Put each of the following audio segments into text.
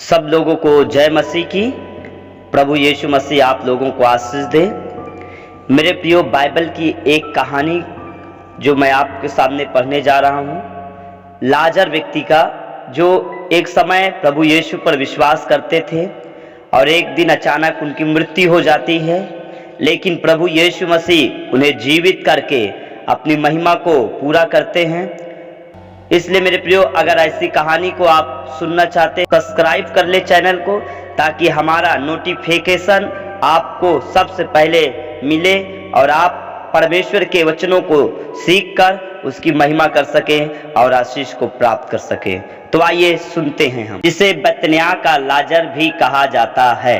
सब लोगों को जय मसीह की। प्रभु यीशु मसीह आप लोगों को आशीष दे। मेरे प्रियो, बाइबल की एक कहानी जो मैं आपके सामने पढ़ने जा रहा हूँ, लाजर व्यक्ति का, जो एक समय प्रभु यीशु पर विश्वास करते थे और एक दिन अचानक उनकी मृत्यु हो जाती है, लेकिन प्रभु यीशु मसीह उन्हें जीवित करके अपनी महिमा को पूरा करते हैं। इसलिए मेरे प्रियो, अगर ऐसी कहानी को आप सुनना चाहते हैं, सब्सक्राइब कर ले चैनल को, ताकि हमारा नोटिफिकेशन आपको सबसे पहले मिले और आप परमेश्वर के वचनों को सीखकर उसकी महिमा कर सकें और आशीष को प्राप्त कर सकें। तो आइए सुनते हैं हम। जिसे बैतनिय्याह का लाजर भी कहा जाता है,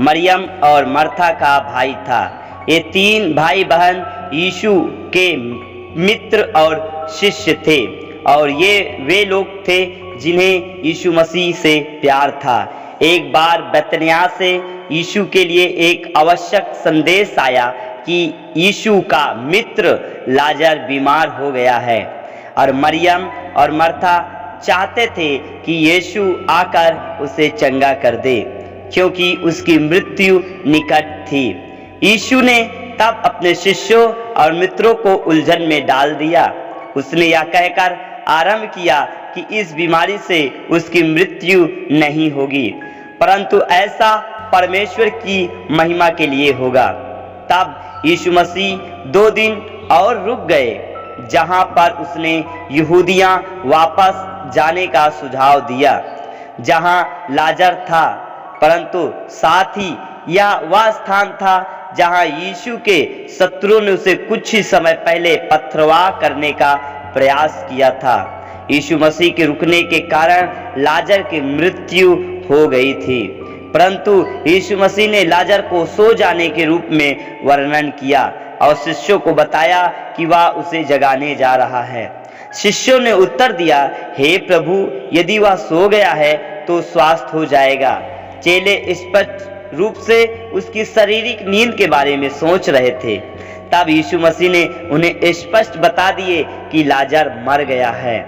मरियम और मर्था का भाई था। ये तीन भाई बहन यीशु के मित्र और शिष्य थे, और ये वे लोग थे जिन्हें यीशु मसीह से प्यार था। एक बार बैतनिय्याह से यीशु के लिए एक आवश्यक संदेश आया कि यीशु का मित्र लाजर बीमार हो गया है, और मरियम और मर्था चाहते थे कि यीशु आकर उसे चंगा कर दे, क्योंकि उसकी मृत्यु निकट थी। यीशु ने तब अपने शिष्यों और मित्रों को उलझन में डाल दिया। उसने यह कहकर आरंभ किया कि इस बीमारी से उसकी मृत्यु नहीं होगी, परंतु ऐसा परमेश्वर की महिमा के लिए होगा। तब यीशु मसीह 2 दिन और रुक गए, जहां पर उसने यहूदियां वापस जाने का सुझाव दिया जहां लाजर था, परंतु साथ ही यह वह स्थान था जहां यीशु के शत्रुओं ने उसे कुछ ही समय पहले पथरवाह करने का प्रयास किया था। यीशु मसीह के रुकने के कारण लाजर की मृत्यु हो गई थी, परंतु यीशु मसीह ने लाजर को सो जाने के रूप में वर्णन किया और शिष्यों को बताया कि वह उसे जगाने जा रहा है। शिष्यों ने उत्तर दिया, हे प्रभु, यदि वह सो गया है तो स्वस्थ हो जाएगा। चेले स्पष्ट रूप से उसकी शारीरिक नींद के बारे में सोच रहे थे। तब यीशु मसीह ने उन्हें स्पष्ट बता दिए कि लाजर मर गया है,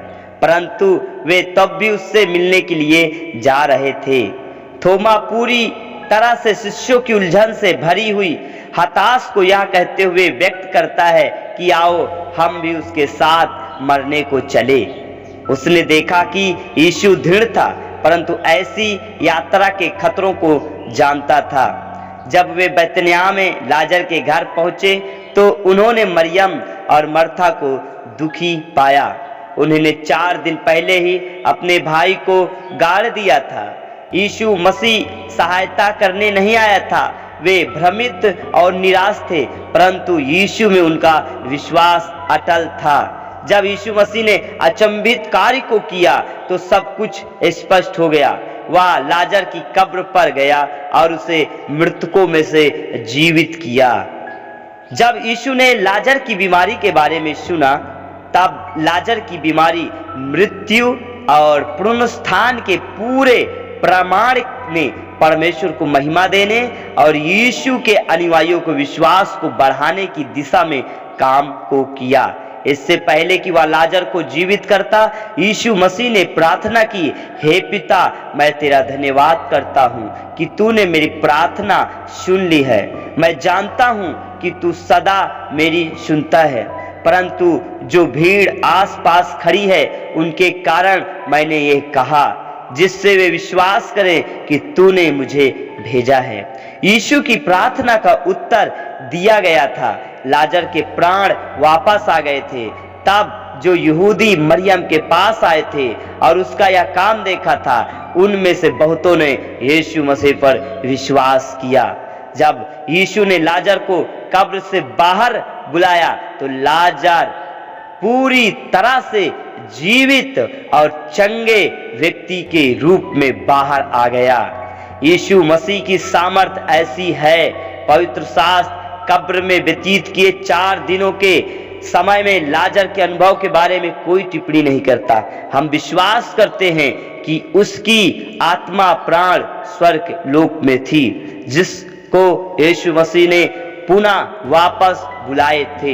परंतु वे तब भी उससे मिलने के लिए जा रहे थे। थोमा पूरी तरह से शिष्यों की उलझन से भरी हुई हताश को यह कहते हुए व्यक्त करता है कि आओ हम भी उसके साथ मरने को चले। उसने देखा कि यीशु दृढ़ था, परंतु ऐसी यात्रा के खतरों को जानता था। जब वे बैतनिय्याह में लाजर के घर पहुंचे तो उन्होंने मरियम और मर्था को दुखी पाया। उन्होंने 4 दिन पहले ही अपने भाई को गाड़ दिया था। यीशु मसीह सहायता करने नहीं आया था। वे भ्रमित और निराश थे, परंतु यीशु में उनका विश्वास अटल था। जब यीशु मसीह ने अचंभित कार्य को किया तो सब कुछ स्पष्ट हो गया। वह लाजर की कब्र पर गया और उसे मृतकों में से जीवित किया। जब यीशु ने लाजर की बीमारी के बारे में सुना, तब लाजर की बीमारी मृत्यु और पुनरुत्थान के पूरे प्रमाण में परमेश्वर को महिमा देने और यीशु के अनुयायियों को विश्वास को बढ़ाने की दिशा में काम को किया। इससे पहले कि वह लाजर को जीवित करता, यीशु मसीह ने प्रार्थना की, हे पिता, मैं तेरा धन्यवाद करता हूँ कि तूने मेरी प्रार्थना सुन ली है। मैं जानता हूँ कि तू सदा मेरी सुनता है, परंतु जो भीड़ आसपास खड़ी है उनके कारण मैंने ये कहा, जिससे वे विश्वास करें कि तूने मुझे भेजा है। यीशु की प्रार्थना का उत्तर दिया गया था। लाजर के प्राण वापस आ गए थे। तब जो यहूदी मरियम के पास आए थे और उसका यह काम देखा था, उनमें से बहुतों ने यीशु मसीह पर विश्वास किया। जब यीशु ने लाजर को कब्र से बाहर बुलाया तो लाजर पूरी तरह से जीवित और चंगे व्यक्ति के रूप में बाहर आ गया। यीशु मसीह की सामर्थ ऐसी है। पवित्र शास्त्र कब्र में व्यतीत किए 4 दिनों के समय में लाजर के अनुभव के बारे में कोई टिप्पणी नहीं करता। हम विश्वास करते हैं कि उसकी आत्मा प्राण स्वर्ग लोक में थी, जिसको यीशु मसीह ने पुनः वापस बुलाए थे।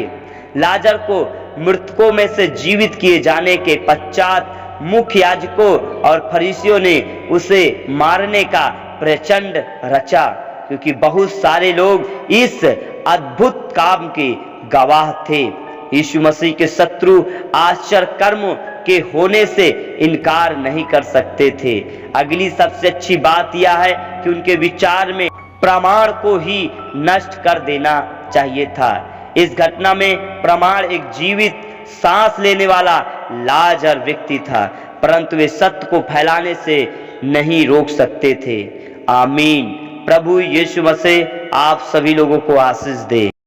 लाजर को मृतकों में से जीवित किए जाने के पश्चात मुख्य याजकों और फरीसियों ने उसे मारने का प्रचंड रचा, क्योंकि बहुत सारे लोग इस अद्भुत काम के गवाह थे। यीशु मसीह के शत्रु आश्चर्य कर्म के होने से इनकार नहीं कर सकते थे। अगली सबसे अच्छी बात यह है कि उनके विचार में प्रमाण को ही नष्ट कर देना चाहिए था। इस घटना में प्रमाण एक जीवित सांस लेने वाला लाजर व्यक्ति था, परंतु वे सत्य को फैलाने से नहीं रोक सकते थे। आमीन। प्रभु यीशु मसीह आप सभी लोगों को आशीष दे।